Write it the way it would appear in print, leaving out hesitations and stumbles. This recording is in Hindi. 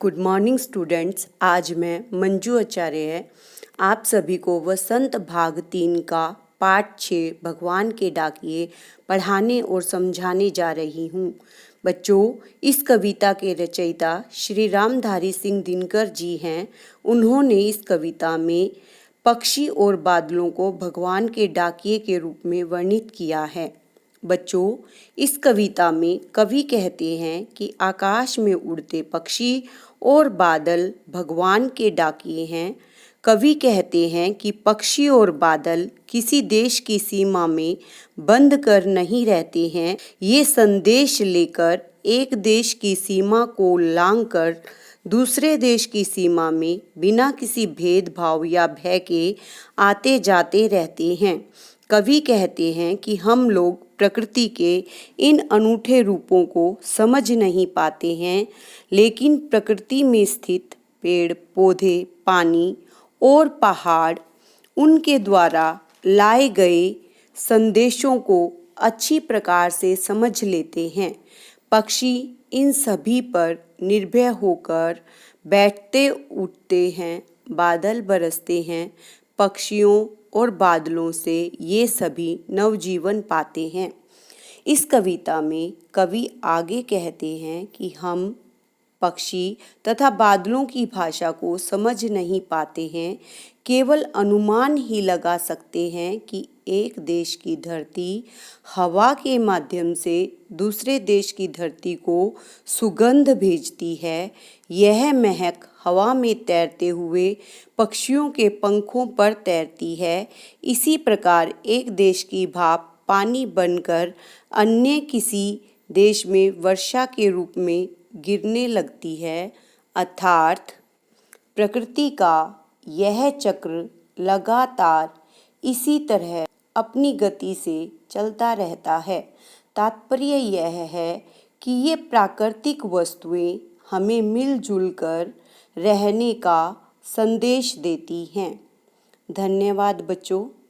Good morning students. आज मैं मंजू आचार्य आप सभी को वसंत भाग 3 का पाठ 6 भगवान के डाकिये पढ़ाने और समझाने जा रही हूँ। बच्चों, इस कविता के रचयिता श्री रामधारी सिंह दिनकर जी हैं। उन्होंने इस कविता में पक्षी और बादलों को भगवान के डाकिये के रूप में वर्णित किया है। बच्चों, इस कविता में कवि कहते हैं कि आकाश में उड़ते पक्षी और बादल भगवान के डाकिये हैं। कवि कहते हैं कि पक्षी और बादल किसी देश की सीमा में बंद कर नहीं रहते हैं। ये संदेश लेकर एक देश की सीमा को लांघकर दूसरे देश की सीमा में बिना किसी भेदभाव या भय के आते जाते रहते हैं। कवि कहते हैं कि हम लोग प्रकृति के इन अनूठे रूपों को समझ नहीं पाते हैं, लेकिन प्रकृति में स्थित पेड़ पौधे, पानी और पहाड़ उनके द्वारा लाए गए संदेशों को अच्छी प्रकार से समझ लेते हैं। पक्षी इन सभी पर निर्भय होकर बैठते उठते हैं, बादल बरसते हैं। पक्षियों और बादलों से ये सभी नवजीवन पाते हैं। इस कविता में कवि आगे कहते हैं कि हम पक्षी तथा बादलों की भाषा को समझ नहीं पाते हैं, केवल अनुमान ही लगा सकते हैं कि एक देश की धरती हवा के माध्यम से दूसरे देश की धरती को सुगंध भेजती है। यह महक हवा में तैरते हुए पक्षियों के पंखों पर तैरती है। इसी प्रकार एक देश की भाप पानी बनकर अन्य किसी देश में वर्षा के रूप में गिरने लगती है। अर्थात प्रकृति का यह चक्र लगातार इसी तरह अपनी गति से चलता रहता है। तात्पर्य यह है कि ये प्राकृतिक वस्तुएं हमें मिलजुल कर रहने का संदेश देती हैं। धन्यवाद बच्चों।